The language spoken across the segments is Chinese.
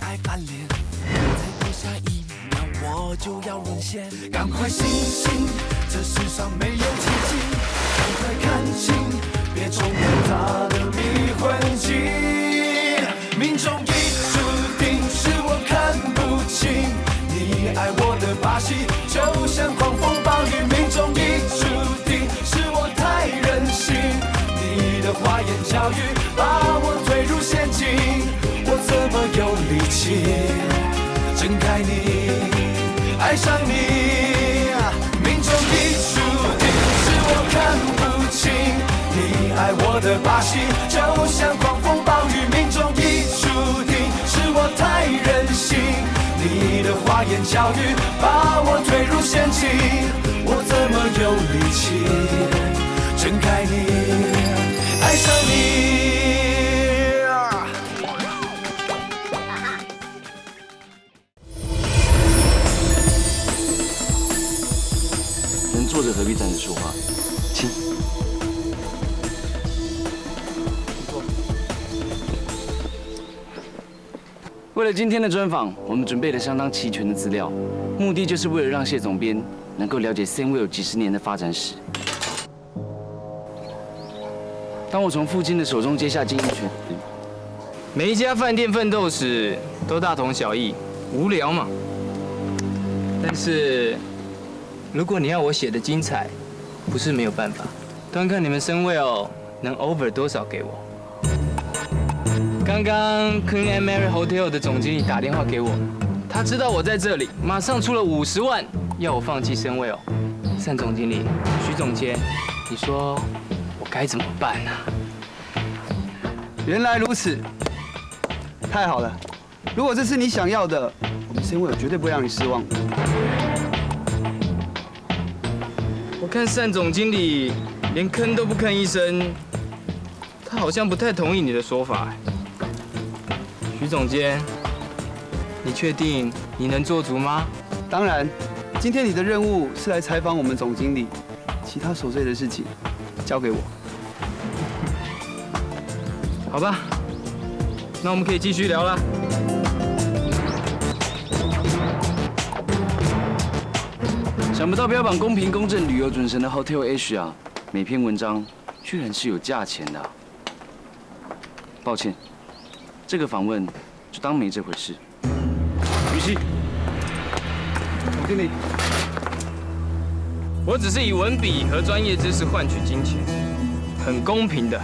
爱翻脸，再多下一秒我就要沦陷。赶快醒醒，这世上没有奇迹，赶快看清，别中了他的迷魂计。命中已注定，是我看不清你爱我的把戏，就像狂风暴雨。命中已注定，是我太任性，你的花言巧语把我推入陷阱，我怎么有力气睁开你，爱上你？命中已注定，是我看不清你爱我的把戏，就像狂风暴雨。命中已注定，是我太任性，你的花言巧语把我推入陷阱，我怎么有力气睁开你，爱上你？能坐着何必站着说话？请。为了今天的专访，我们准备了相当齐全的资料，目的就是为了让谢总编能够了解 Samuel 几十年的发展史。当我从父亲的手中接下经营权时，每一家饭店奋斗史都大同小异，无聊嘛。但是，如果你要我写的精彩，不是没有办法，端看你们Samuel能 over 多少给我。刚刚 Queen and Mary Hotel 的总经理打电话给我，他知道我在这里，马上出了50万，要我放弃Samuel。单总经理、徐总监，你说我该怎么办啊？原来如此，太好了！如果这是你想要的，我们Samuel绝对不会让你失望。我看单总经理连吭都不吭一声，他好像不太同意你的说法。徐总监，你确定你能做足吗？当然，今天你的任务是来采访我们总经理，其他琐碎的事情交给我。好吧，那我们可以继续聊了。想不到标榜公平公正、旅游准神的 Hotel Asia，每篇文章居然是有价钱的啊。抱歉，这个访问就当没这回事。于西，总经理，我只是以文笔和专业知识换取金钱，很公平的。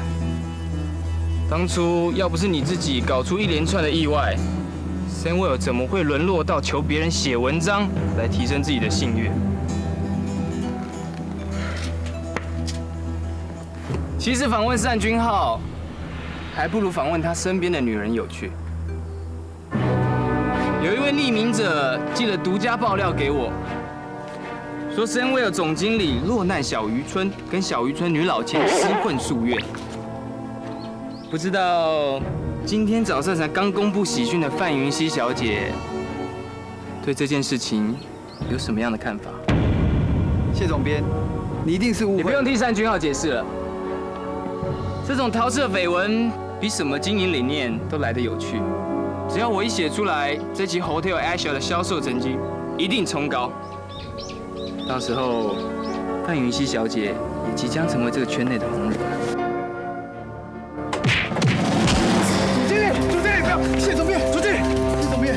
当初要不是你自己搞出一连串的意外，Samuel怎么会沦落到求别人写文章来提升自己的信誉？其实访问单君浩，还不如访问他身边的女人有趣。有一位匿名者寄了独家爆料给我，说Samuel总经理落难小渔村跟小渔村女老千厮混数月。不知道今天早上才刚公布喜讯的范云熙小姐，对这件事情有什么样的看法？谢总编，你一定是误会。你不用替单君浩解释了。这种桃色绯闻比什么经营理念都来得有趣。只要我一写出来，这期 Hotel Asia 的销售成绩一定冲高。到时候，范云熙小姐也即将成为这个圈内的红人。总经理，总经理，不要！谢总编，总经理，谢总编。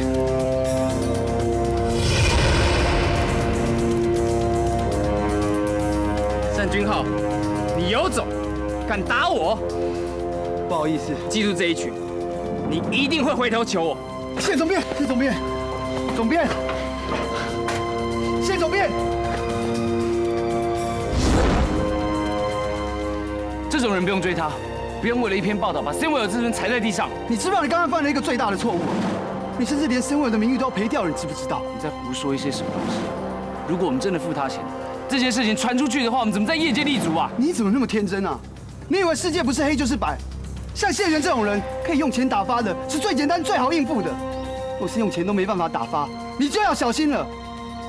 单君浩，你有种，敢打我！不好意思，记住这一曲，你一定会回头求我。谢总编，谢总编，总编，谢总编。这种人不用追他，不用为了一篇报道把 Samuel 自尊踩在地上。你知不知道你刚刚犯了一个最大的错误？你甚至连Samuel的名誉都要赔掉了，你知不知道？你在胡说一些什么东西？如果我们真的付他钱，这件事情传出去的话，我们怎么在业界立足啊？你怎么那么天真啊？你以为世界不是黑就是白？像谢元这种人，可以用钱打发的，是最简单、最好应付的。若是用钱都没办法打发，你就要小心了。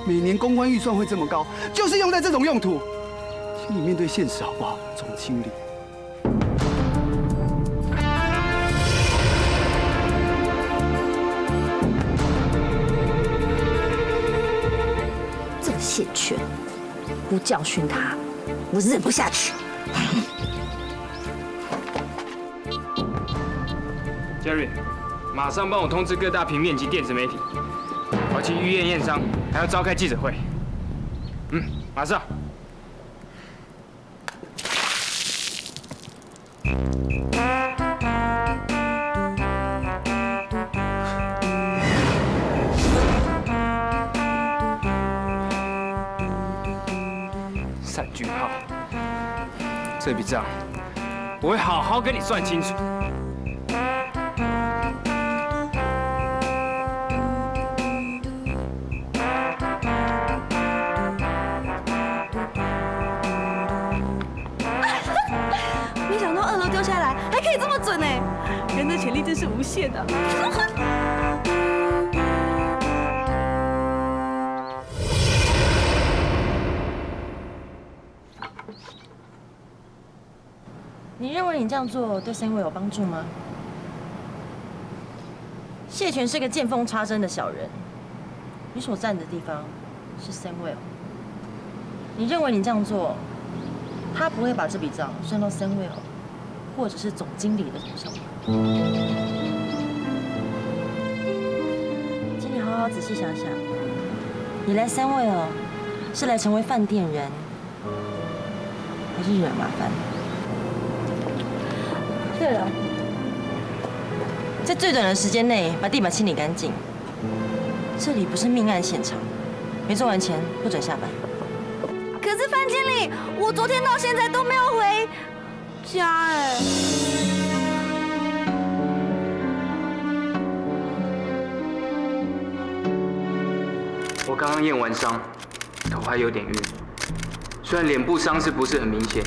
每年公关预算会这么高，就是用在这种用途。请你面对现实好不好，总经理？谢权，不教训他，我忍不下去。Jerry， 马上帮我通知各大平面及电子媒体，我要去医院验伤，还要召开记者会。马上。单俊浩，这笔账我会好好跟你算清楚。没想到2楼丢下来还可以这么准呢，人的潜力真是无限的。你认为你这样做对 Samuel 有帮助吗？谢权是个见缝插针的小人，你所站的地方是 Samuel。你认为你这样做，他不会把这笔账算到 Samuel 或者是总经理的头上吗？请你好好仔细想想，你来 Samuel 是来成为饭店人，还是惹麻烦？对了，在最短的时间内把地板清理干净。这里不是命案现场，没做完钱不准下班。可是范经理，我昨天到现在都没有回家哎。我刚刚验完伤，头还有点晕，虽然脸部伤势不是很明显，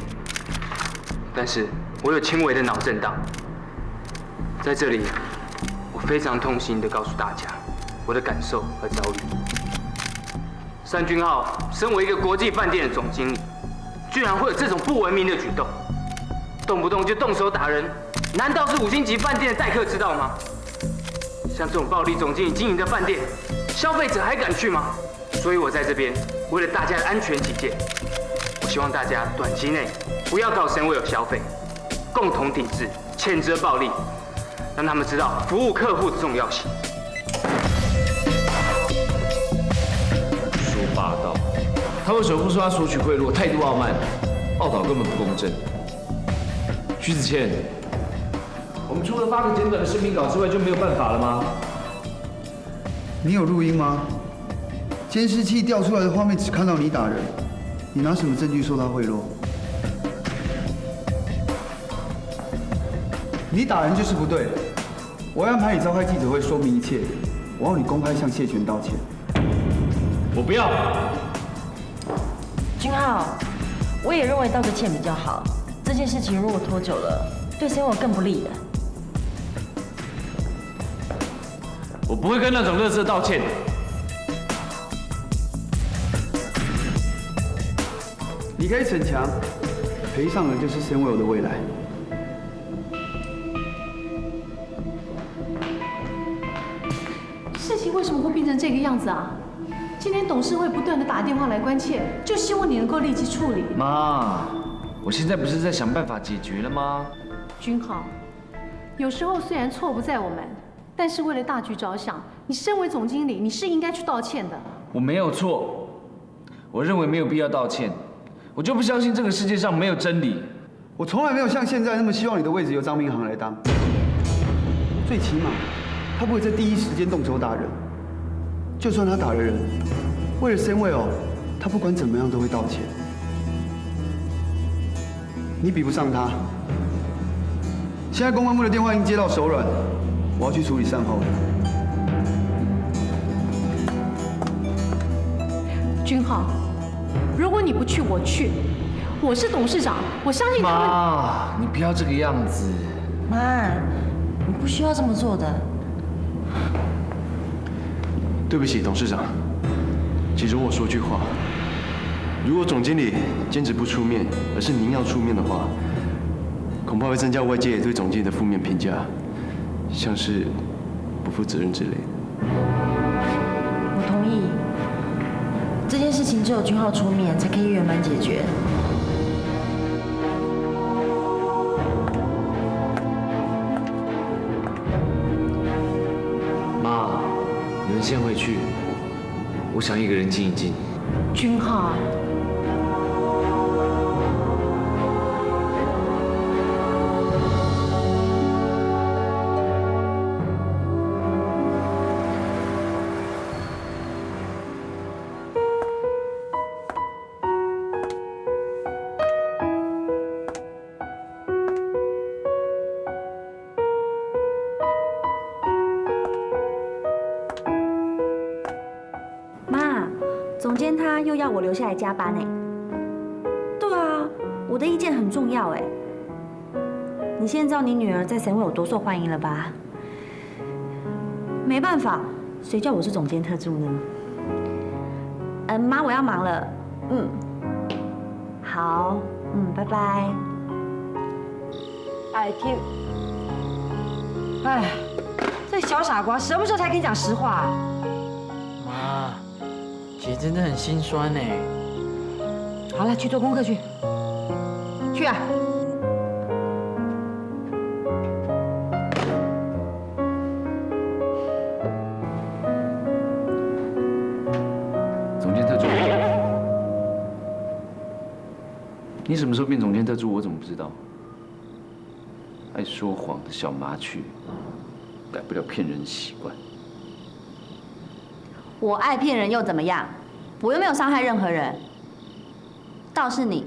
但是我有轻微的脑震荡。在这里，我非常痛心地告诉大家我的感受和遭遇。单俊浩身为一个国际饭店的总经理，居然会有这种不文明的举动，动不动就动手打人，难道是5星级饭店的待客之道吗？像这种暴力总经理经营的饭店，消费者还敢去吗？所以我在这边为了大家的安全起见，我希望大家短期内不要到Samuel消费，共同抵制、谴责暴力，让他们知道服务客户的重要性。说霸道，他为什么不说他索取贿赂，态度傲慢，报道根本不公正？徐子谦，我们除了发个简短的声明稿之外，就没有办法了吗？你有录音吗？监视器调出来的画面只看到你打人，你拿什么证据说他贿赂？你打人就是不对，我要安排你召开记者会说明一切，我要你公开向谢权道歉。我不要。君浩，我也认为道个歉比较好。这件事情如果拖久了，对 Samuel 更不利的。我不会跟那种垃圾道歉。你可以逞强，赔上的就是 Samuel 的未来。事情为什么会变成这个样子啊？今天董事会不断的打电话来关切，就希望你能够立即处理。妈，我现在不是在想办法解决了吗？君浩，有时候虽然错不在我们，但是为了大局着想，你身为总经理，你是应该去道歉的。我没有错，我认为没有必要道歉。我就不相信这个世界上没有真理。我从来没有像现在那么希望你的位置由张明航来当。最起码，他不会在第一时间动手打人。就算他打了人，为了 Samuel，他不管怎么样都会道歉。你比不上他。现在公关部的电话已经接到手软，我要去处理善后了。君浩，如果你不去，我去。我是董事长，我相信他们。妈，你不要这个样子。妈，你不需要这么做的。对不起，董事长，请容我说句话。如果总经理坚持不出面，而是您要出面的话，恐怕会增加外界对总经理的负面评价，像是不负责任之类的。我同意，这件事情只有君浩出面才可以圆满解决。妈，你们先回去，我想一个人静一静。君浩。总监他又要我留下来加班呢。对啊，我的意见很重要哎。你现在知道你女儿在神会有多受欢迎了吧？没办法，谁叫我是总监特助呢？妈，我要忙了。好，拜拜。哎，天，哎，这小傻瓜什么时候才跟你讲实话啊？妈，姐真的很心酸呢。好了，去做功课去。去啊！总监特助，你什么时候变总监特助？我怎么不知道？爱说谎的小麻雀，改不了骗人的习惯。我爱骗人又怎么样？我又没有伤害任何人。倒是你，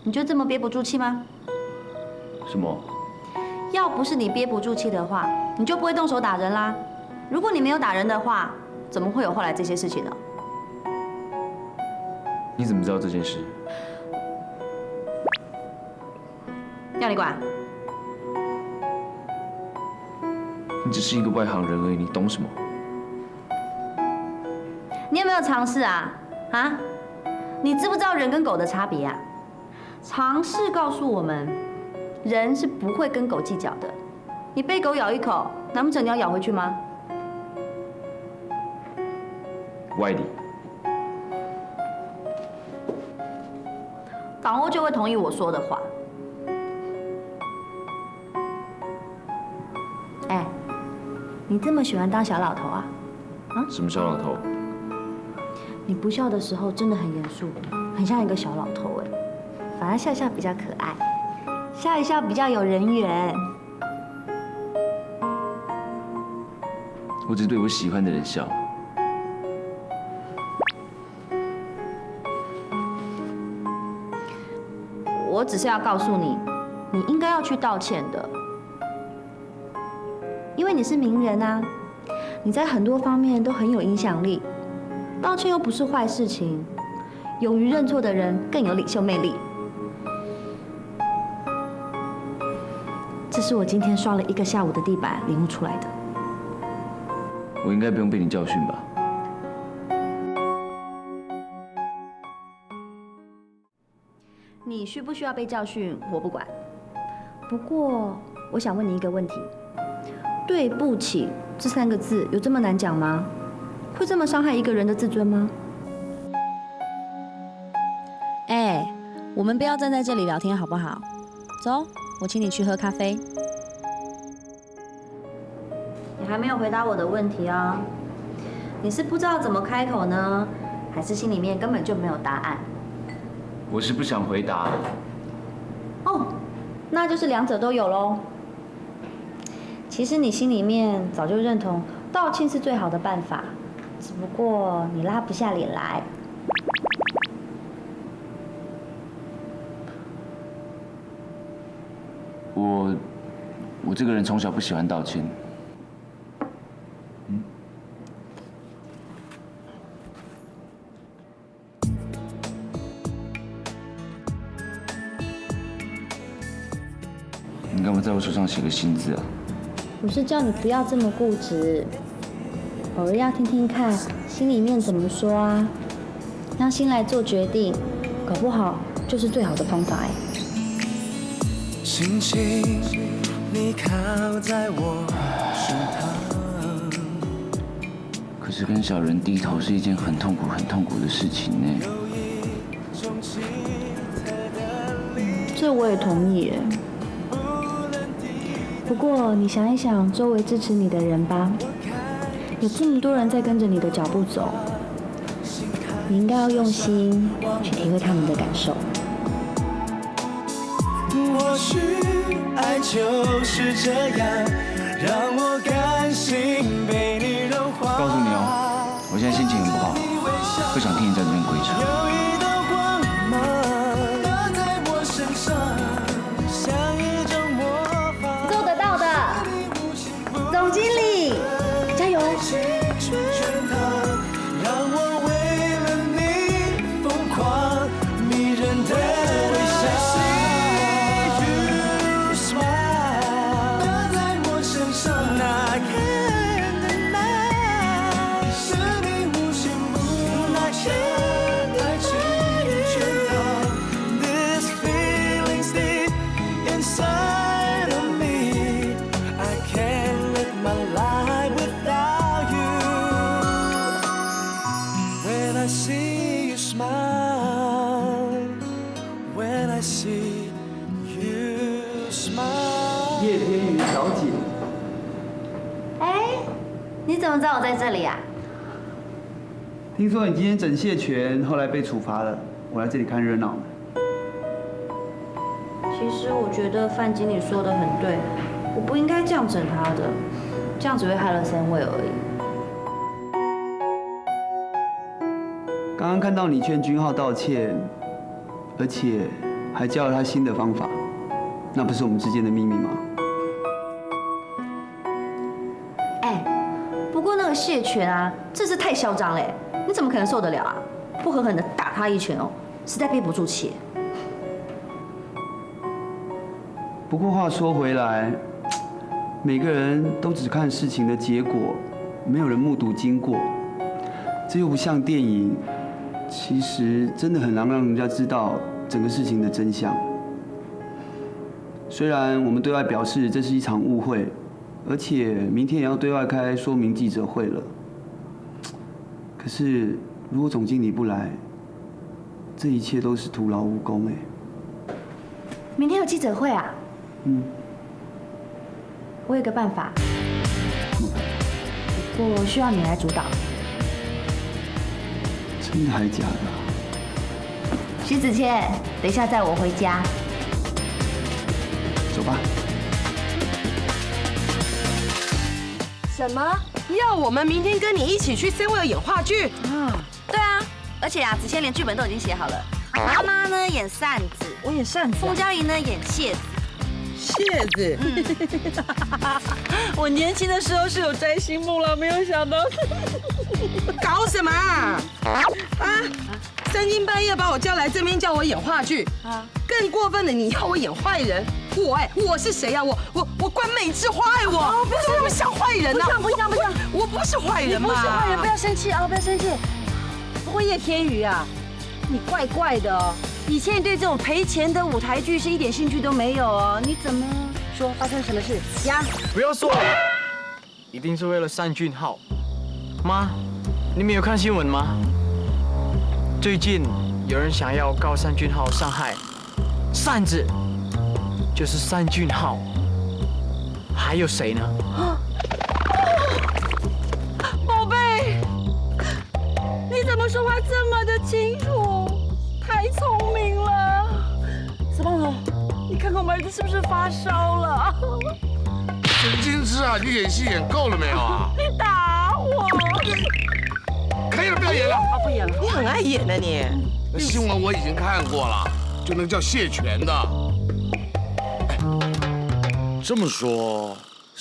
你就这么憋不住气吗？什么？要不是你憋不住气的话，你就不会动手打人啦。如果你没有打人的话，怎么会有后来这些事情呢？你怎么知道这件事？要你管？你只是一个外行人而已，你懂什么？你有没有尝试啊？啊？你知不知道人跟狗的差别啊？尝试告诉我们，人是不会跟狗计较的。你被狗咬一口，难不成你要咬回去吗？歪理。港欧就会同意我说的话。哎，你这么喜欢当小老头啊？什么小老头？你不笑的时候真的很严肃，很像一个小老头哎。反而笑笑比较可爱，笑一笑比较有人缘。我只对我喜欢的人笑。我只是要告诉你，你应该要去道歉的，因为你是名人啊，你在很多方面都很有影响力。道歉又不是坏事情，勇于认错的人更有领袖魅力。这是我今天刷了1个下午的地板领悟出来的。我应该不用被你教训吧？你需不需要被教训，我不管。不过，我想问你一个问题：对不起这3个字有这么难讲吗？会这么伤害一个人的自尊吗？哎，我们不要站在这里聊天好不好？走，我请你去喝咖啡。你还没有回答我的问题啊？你是不知道怎么开口呢，还是心里面根本就没有答案？我是不想回答。哦，那就是2者都有喽。其实你心里面早就认同道歉是最好的办法，只不过你拉不下脸来。我这个人从小不喜欢道歉。你干嘛在我手上写个心字啊？我是叫你不要这么固执，偶尔要听听看心里面怎么说啊，让心来做决定，搞不好就是最好的方法哎。轻轻你靠在我身旁，可是跟小人低头是一件很痛苦、很痛苦的事情呢。这我也同意耶。不过你想一想周围支持你的人吧，有这么多人在跟着你的脚步走，你应该要用心去体会他们的感受。或许爱就是这样，让我甘心被你融化。告诉你哦，我现在心情很不好，不想听你在这边鬼扯。有一道光芒打在我身上，像一种魔法。做得到的，总经理，加油！让我为了你疯狂，迷人的微笑。打在我身上，那看的那生命无限不那天爱情全套。This feeling's deep inside of me. I can't live my life without you. When I see you smile, when I see you smile. 叶天宇小姐，哎，你怎么知道我在这里啊？听说你今天整谢拳，后来被处罚了，我来这里看热闹。其实我觉得范经理说的很对，我不应该这样整他的，这样只会害了三位而已。刚刚看到你劝君浩道歉，而且还教了他新的方法，那不是我们之间的秘密吗？哎，不过那个谢拳啊，真是太嚣张嘞！你怎么可能受得了啊？不狠狠的打他一拳哦，实在憋不住气。不过话说回来，每个人都只看事情的结果，没有人目睹经过，这又不像电影。其实真的很难让人家知道整个事情的真相。虽然我们对外表示这是一场误会，而且明天也要对外开说明记者会了。可是如果总经理不来，这一切都是徒劳无功哎。明天有记者会啊？我有个办法，不过需要你来主导。真的还假的？徐子谦，等一下载我回家。走吧。什么？要我们明天跟你一起去 Samuel 演话剧？对啊，而且啊，子谦连剧本都已经写好了。妈妈呢演扇子，我演扇子、凤佳怡呢演谢子。谢子，我年轻的时候是有摘星梦了，没有想到。搞什么啊？三更半夜把我叫来这边叫我演话剧啊！更过分的，你要我演坏人？我是谁呀？我关美智花爱我，不是那么像坏人呐！不像，我不是坏人嘛！你不是坏人，不要生气啊，不要生气。不过叶天宇啊，你怪怪的哦。以前你对这种赔钱的舞台剧是一点兴趣都没有哦，你怎么说发生什么事呀？不要说了，一定是为了单俊浩。妈，你没有看新闻吗？最近有人想要告单俊浩伤害，扇子就是单俊浩，还有谁呢？宝贝，你怎么说话这么的清楚？太聪明了，子棒头，你看看我们儿子是不是发烧了？神经质啊！你演戏演够了没有啊？你打我！可以了，不要演了。不演了。你很爱演的你。那新闻我已经看过了，就那个叫谢权的。哎，这么说，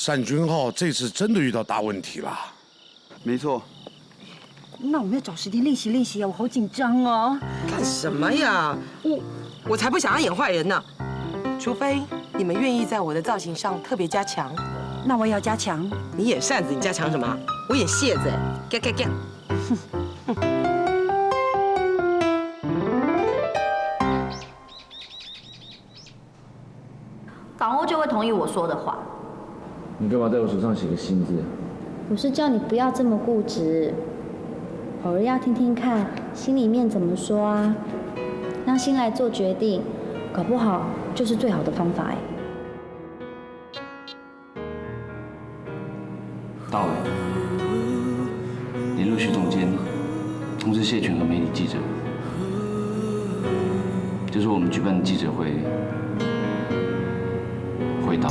单君浩这次真的遇到大问题了。没错。那我们要找时间练习练习啊！我好紧张哦。干什么呀？我才不想要演坏人呢。除非你们愿意在我的造型上特别加强。那我也要加强。你演扇子，你加强什么？我演谢子，嘎嘎嘎。港欧就会同意我说的话。你干嘛在我手上写个心字？我是叫你不要这么固执，偶尔要听听看心里面怎么说啊，让心来做决定，搞不好就是最好的方法哎。到了，联络徐总监，通知谢全和媒体记者，就是我们举办的记者会会到。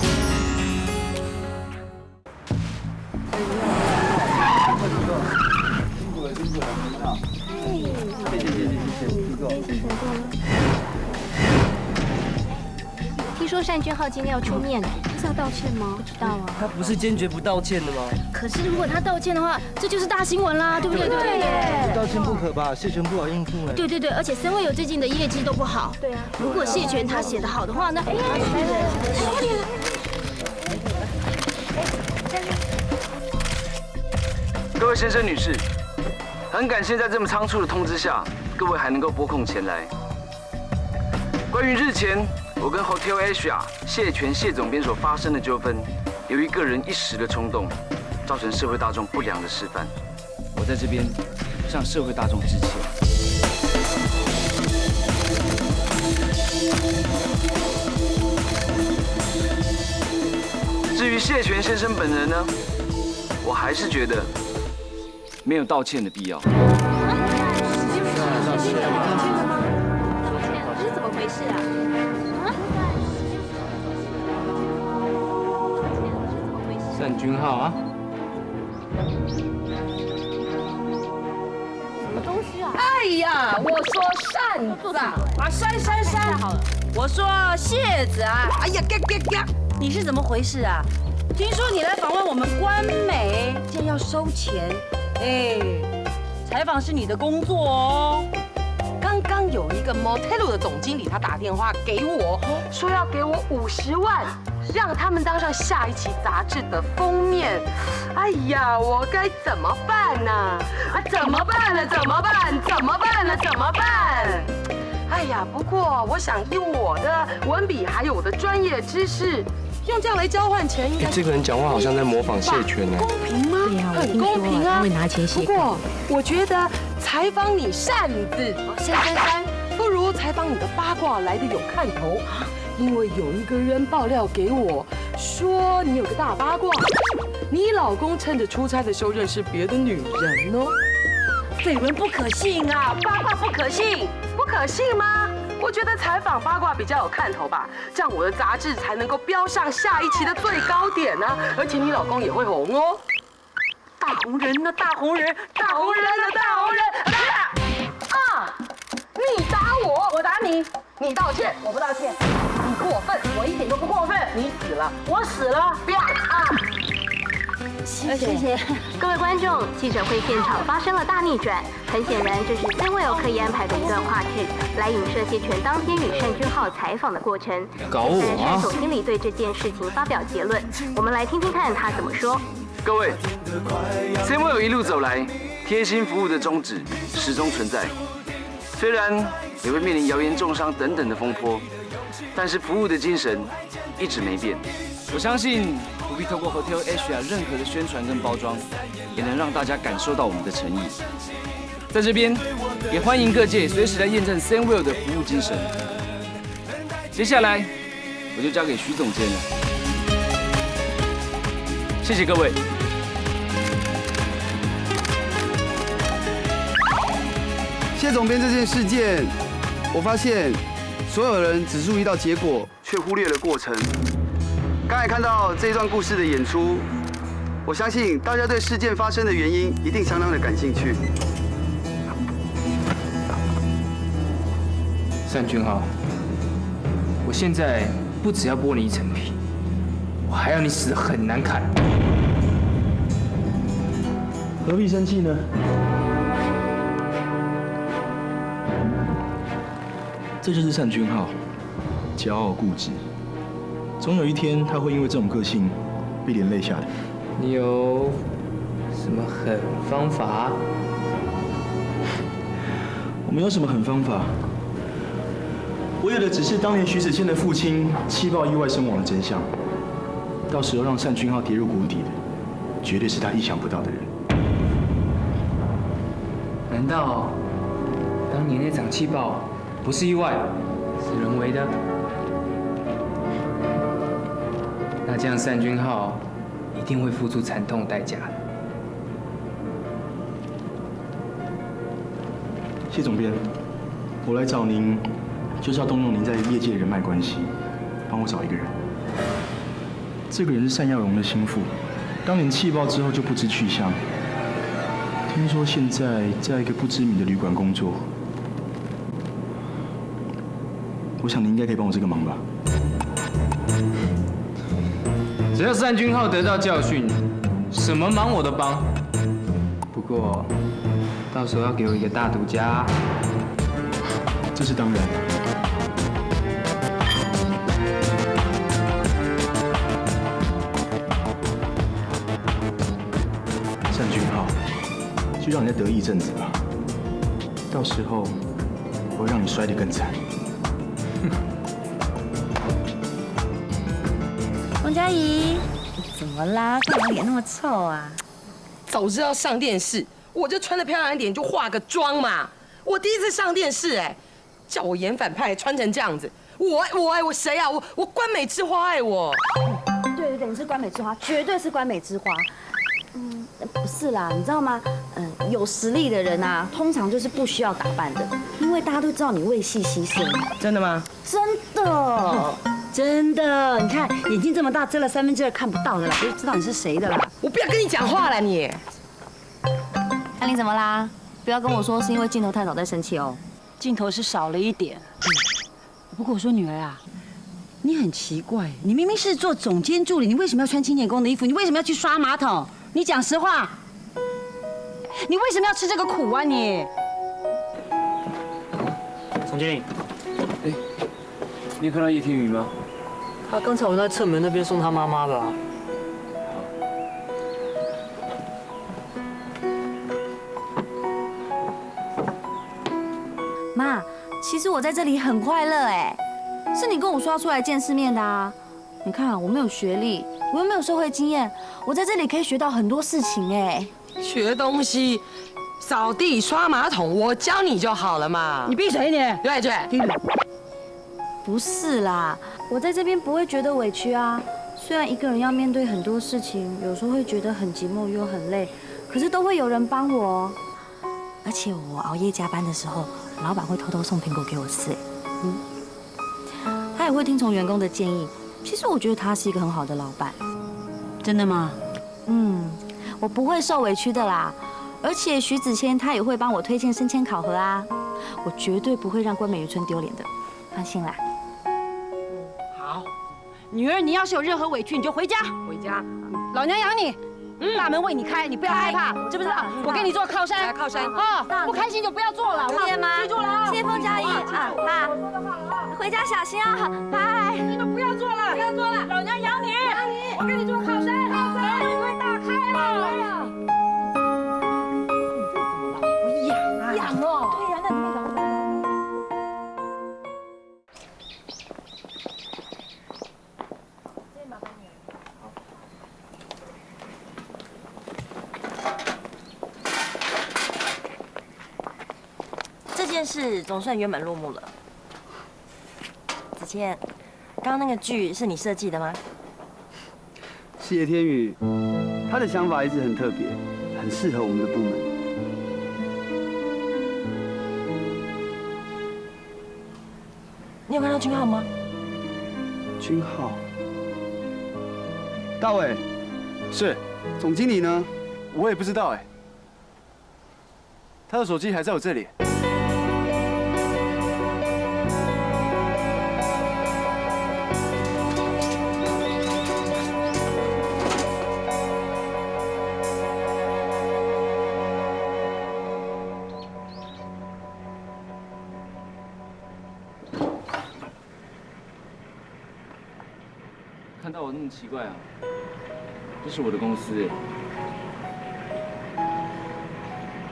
听说单君浩今天要出面，他是要道歉吗？不知道啊。他不是坚决不道歉的吗？可是如果他道歉的话，这就是大新闻啦，对不对？对耶。不道歉不可吧？谢全不好应付哎。对对对，而且森威有最近的业绩都不好。对啊。如果谢全他写的好的话呢？哎呀，快点！各位先生女士，很感谢在这么仓促的通知下，各位还能够拨空前来。关于日前我跟 Hotel Asia 谢全谢总编所发生的纠纷，由于个人一时的冲动，造成社会大众不良的示范，我在这边向社会大众致歉。至于谢全先生本人呢，我还是觉得没有道歉的必要。这是怎么回事啊？单君浩啊，什么东西啊？哎呀，我说扇子啊，扇好了。我说谢子啊，哎呀，嘎！你是怎么回事啊？听说你来访问我们官媒，竟然要收钱？哎，采访是你的工作哦。刚刚有一个 Motel 的总经理，他打电话给我，说要给我50万，让他们当上下一期杂志的封面。哎呀，我该怎么办呢？怎么办？哎呀，不过我想以我的文笔还有我的专业知识，用这样来交换钱，应该这个人讲话好像在模仿谢全呢。公平吗？对呀，很公平啊。会拿钱写。不过我觉得采访你扇子扇，不如采访你的八卦来的有看头。因为有一个人爆料给我，说你有个大八卦，你老公趁着出差的时候认识别的女人哦。绯闻不可信啊，八卦不可信。不可信吗？我觉得采访八卦比较有看头吧，这样我的杂志才能够飙上下一期的最高点呢。而且你老公也会红哦。大红人呢？大红人！啊！你打我，我打你，你道歉，我不道歉，你过分，我一点都不过分，你死了，我死了，不要啊！谢谢各位观众，记者会现场发生了大逆转，很显然这是森威尔刻意安排的一段话剧，来影射谢全当天与单君浩采访的过程。搞我啊！单总经理对这件事情发表结论，我们来听听看他怎么说。各位，森威尔一路走来，贴心服务的宗旨始终存在，虽然也会面临谣言重伤等等的风波，但是服务的精神一直没变。我相信不必透过 Hotel Asia 任何的宣传跟包装，也能让大家感受到我们的诚意。在这边，也欢迎各界随时来验证 Sunwell 的服务精神。接下来，我就交给徐总监了。谢谢各位。谢总编这件事件，我发现所有人只注意到结果，却忽略了过程。刚才看到这一段故事的演出，我相信大家对事件发生的原因一定相当的感兴趣。单君浩，我现在不只要剥你一层皮，我还要你死得很难看。何必生气呢？这就是单君浩，骄傲固执。总有一天，他会因为这种个性被连累下来。你有什么狠方法？我没有什么狠方法，我有的只是当年徐子谦的父亲气爆意外身亡的真相，到时候让单君浩跌入谷底的，绝对是他意想不到的人。难道当年那场气爆不是意外，是人为的？那这样单君浩一定会付出惨痛的代价的。谢总编，我来找您，就是要动用您在业界的人脉关系，帮我找一个人。这个人是单耀荣的心腹，当年气爆之后就不知去向，听说现在在一个不知名的旅馆工作。我想你应该可以帮我这个忙吧。只要单君浩得到教训，什么忙我都帮。不过，到时候要给我一个大独家。这是当然。单君浩，就让你再得意一阵子吧。到时候我会让你摔得更惨。王佳怡，怎么啦？干嘛脸那么臭啊？早知道上电视，我就穿得漂亮一点，就化个妆嘛。我第一次上电视，叫我演反派，穿成这样子，我谁啊？我关美之花我。对，你是关美之花，绝对是关美之花。不是啦，你知道吗？有实力的人啊，通常就是不需要打扮的，因为大家都知道你为戏牺牲。真的吗？真的。真的，你看眼睛这么大，遮了2/3看不到的啦，不知道你是谁的啦。我不要跟你讲话了，你。那你怎么啦？不要跟我说是因为镜头太少在生气哦。镜头是少了一点。不过我说女儿啊，你很奇怪，你明明是做总监助理，你为什么要穿清洁工的衣服？你为什么要去刷马桶？你讲实话。你为什么要吃这个苦啊你？总经理，你有看到叶天宇吗？他刚才我在侧门那边送他妈妈的啊。妈，其实我在这里很快乐哎，是你跟我说要出来见世面的啊。你看我没有学历，我又没有社会经验，我在这里可以学到很多事情哎。学东西，扫地、刷马桶，我教你就好了嘛。你闭嘴你！对。不是啦，我在这边不会觉得委屈啊。虽然一个人要面对很多事情，有时候会觉得很寂寞又很累，可是都会有人帮我。而且我熬夜加班的时候，老板会偷偷送苹果给我吃。他也会听从员工的建议。其实我觉得他是一个很好的老板。真的吗？我不会受委屈的啦。而且徐子谦他也会帮我推荐升迁考核啊，我绝对不会让关美渔村丢脸的，放心啦。好，女儿，你要是有任何委屈，你就回家。回家，老娘养你，大门为你开，你不要害怕，知不知道？我给你做靠山，靠山啊！不开心就不要做了，记得吗？记住了啊！谢风佳怡啊，爸，回家小心啊，拜。你都不要做了，不要做了，老娘养你，我给你做靠山，靠山，门会打开了。我痒哦。对呀，那你们养。这件事总算圆满落幕了。子谦，刚刚那个剧是你设计的吗？是叶天宇，他的想法一直很特别，很适合我们的部门。你有看到君浩吗？君浩，大伟，是，总经理呢？我也不知道哎。他的手机还在我这里。看到我那么奇怪啊？这是我的公司哎。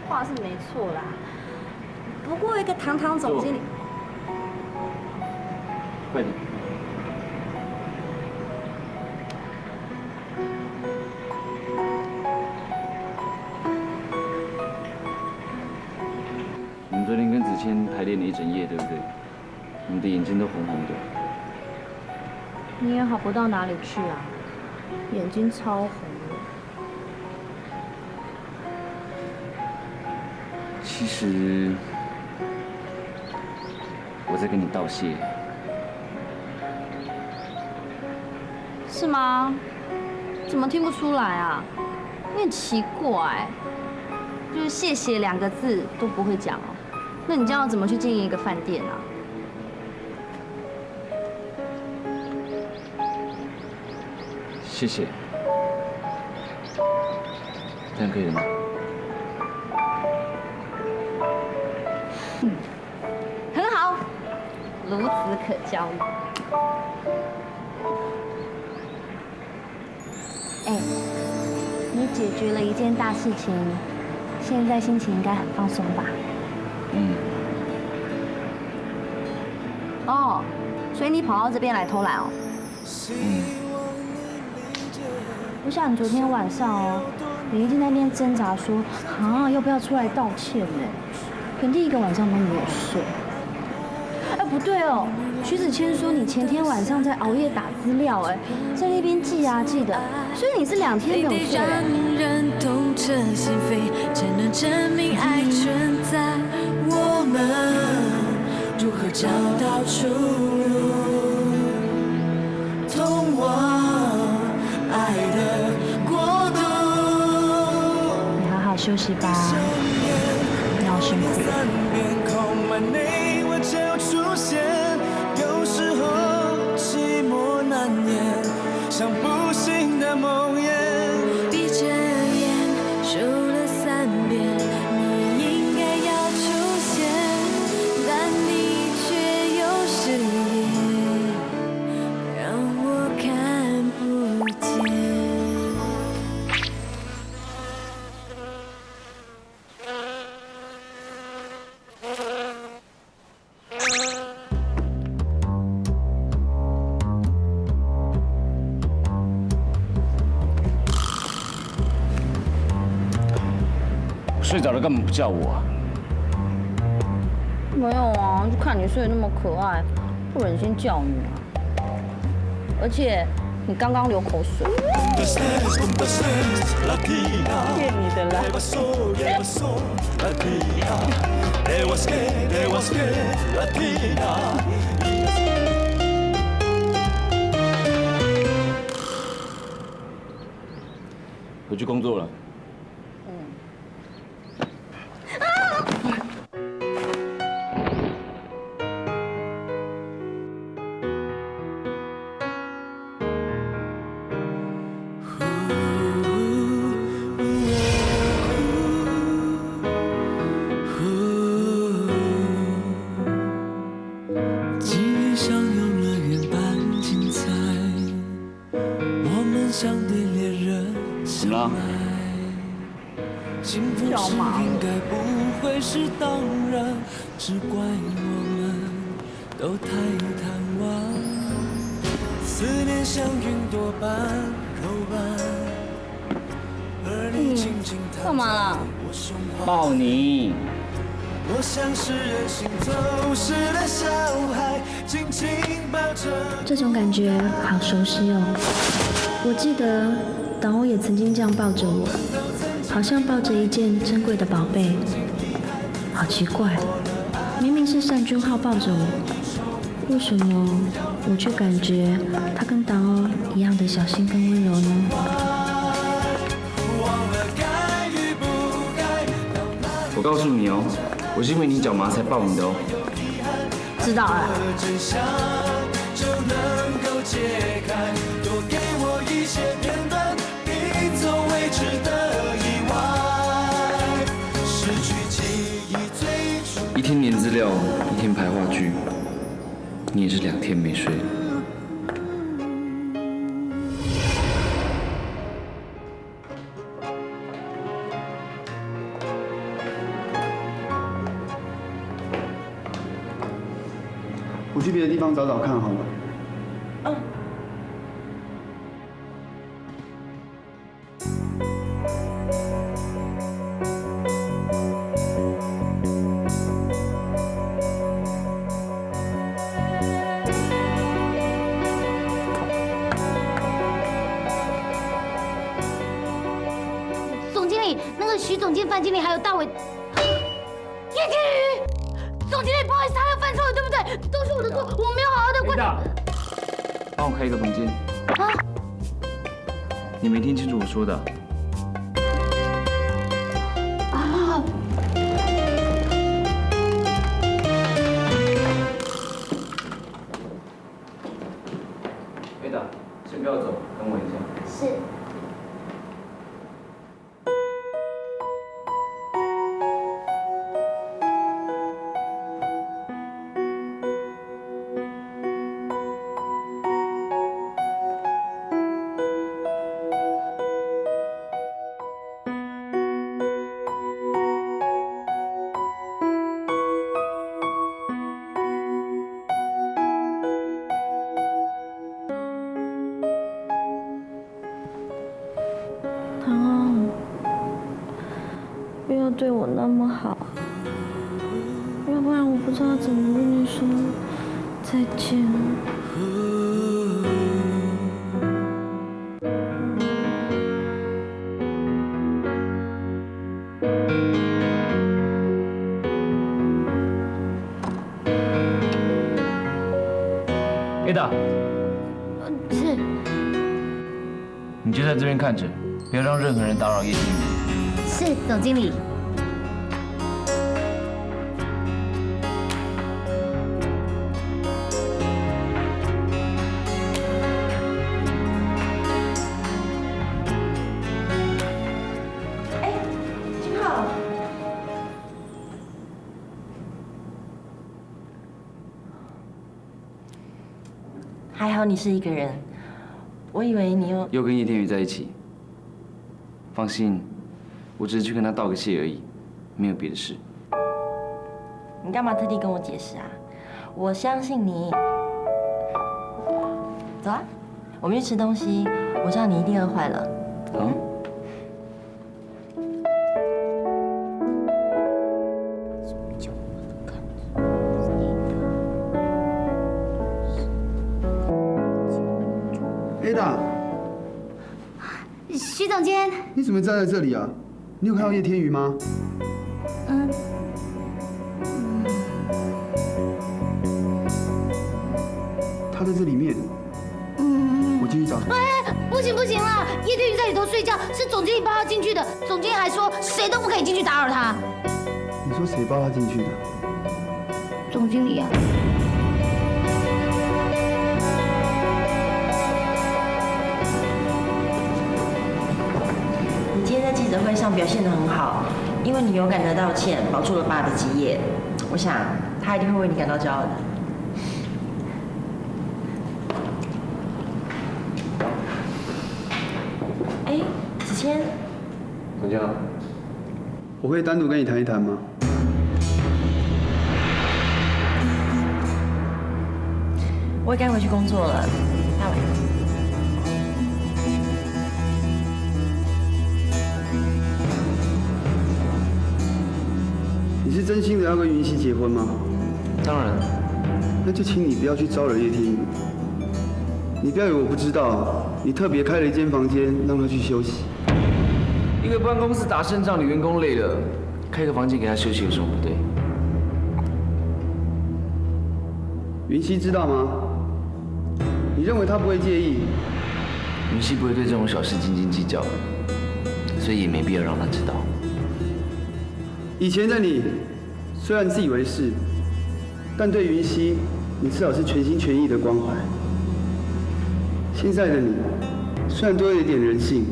话是没错啦，不过一个堂堂总经理，快点。你们昨天跟子谦排练了一整夜，对不对？你们的眼睛都红红的。你也好不到哪里去啊，眼睛超红的。其实我在跟你道谢。是吗？怎么听不出来啊？你很奇怪，就是谢谢2个字都不会讲哦。那你这样怎么去经营一个饭店啊？谢谢。这样可以了吗？很好，孺子可教嘛。哎，你解决了一件大事情，现在心情应该很放松吧？嗯。哦，所以你跑到这边来偷懒哦？嗯。我想你昨天晚上哦，你一直在那边挣扎说，要不要出来道歉呢？肯定1个晚上都没有睡。哎，不对哦，徐子谦说你前天晚上在熬夜打资料，哎，在那边记啊记的，所以你是2天没有睡。让人痛彻心扉，才能证明爱存在。我们如何找到出路？通往爱的国度。你好好休息吧，不要辛苦。出现，有时候寂寞难言，像不醒的梦魇。闭着眼数了3遍，你应该要出现，但你却有视野，让我看不见。睡着了干嘛不叫我啊？没有啊，就看你睡得那么可爱，不忍心叫你啊。而且你刚刚流口水。骗你的啦。回去工作了。幸福是应该不会是当然，只怪我们都太贪玩。思念像云朵般柔软，而你轻轻干嘛啦？抱你。我像是任性走失的小孩，紧紧抱着。这种感觉好熟悉哦，我记得党欧也曾经这样抱着我。好像抱着一件珍贵的宝贝，好奇怪，明明是单君浩抱着我，为什么我却感觉他跟党欧一样的小心跟温柔呢？我告诉你哦，我是因为你脚麻才抱你的哦。知道了。1天念资料，1天排话剧，你也是2天没睡。我去别的地方找找看好了。总监、范经理还有大伟、叶天宇，总经理，不好意思，他又犯错了，对不对？都是我的错，我没有好好的关。帮我开一个房间。啊！你没听清楚我说的。啊！Ada，先不要走，等我一下。是。不要对我那么好，要不然我不知道怎么跟你说再见。Ada，是。你就在这边看着，不要让任何人打扰叶天宇。是，总经理。哎，君浩，还好你是一个人，我以为你又跟叶天宇在一起。放心。我只是去跟他道个谢而已，没有别的事。你干嘛特地跟我解释啊？我相信你。走啊，我们去吃东西。我知道你一定饿坏了。嗯。Ada，徐总监，你怎么站在这里啊？你有看到叶天宇吗？他在这里面。我进去找他。哎，不行啦！叶天宇在里头睡觉，是总经理抱他进去的。总经理还说谁都不可以进去打扰他。你说谁抱他进去的？总经理啊。你今天在记者会上表现得很好，因为你勇敢的道歉，保住了爸的基业。我想他一定会为你感到骄傲的。哎，子谦，总监好。我可以单独跟你谈一谈吗？我也该回去工作了，大伟。你是真心的要跟云溪结婚吗？当然。那就请你不要去招惹叶天宇。你不要以为我不知道，你特别开了一间房间让他去休息。一个办公室打胜仗，你员工累了，开个房间给他休息有什么不对？云溪知道吗？你认为他不会介意？云溪不会对这种小事斤斤计较的，所以也没必要让他知道。以前的你虽然自以为是，但对云溪，你至少是全心全意的关怀。现在的你虽然多了一点人性，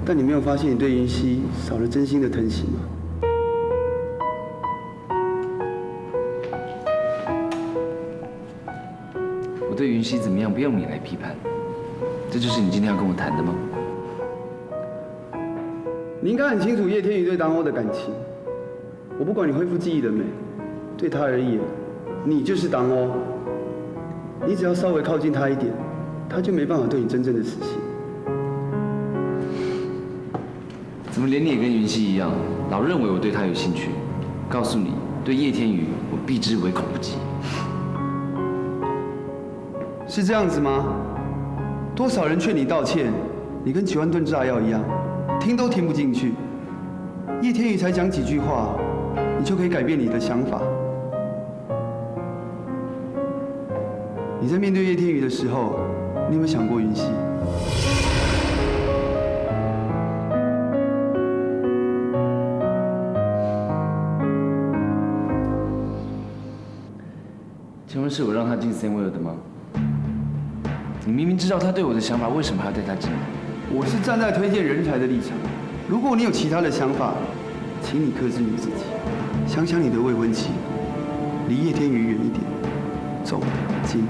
但你没有发现你对云溪少了真心的疼惜吗？我对云溪怎么样，不用你来批判。这就是你今天要跟我谈的吗？你应该很清楚叶天宇对当欧的感情。我不管你恢复记忆了没，对他而言，你就是当欧。你只要稍微靠近他一点，他就没办法对你真正的死心。怎么连你也跟云溪一样，老认为我对他有兴趣？告诉你，对叶天宇，我避之唯恐不及。是这样子吗？多少人劝你道歉，你跟9万吨炸药一样，听都听不进去。叶天宇才讲几句话，你就可以改变你的想法。你在面对叶天宇的时候，你有没有想过云溪？请问是我让他进 Samuel 的吗？你明明知道他对我的想法，为什么还要带他进来？我是站在推荐人才的立场。如果你有其他的想法，请你克制你自己，想想你的未婚妻，离叶天宇远一点，走近。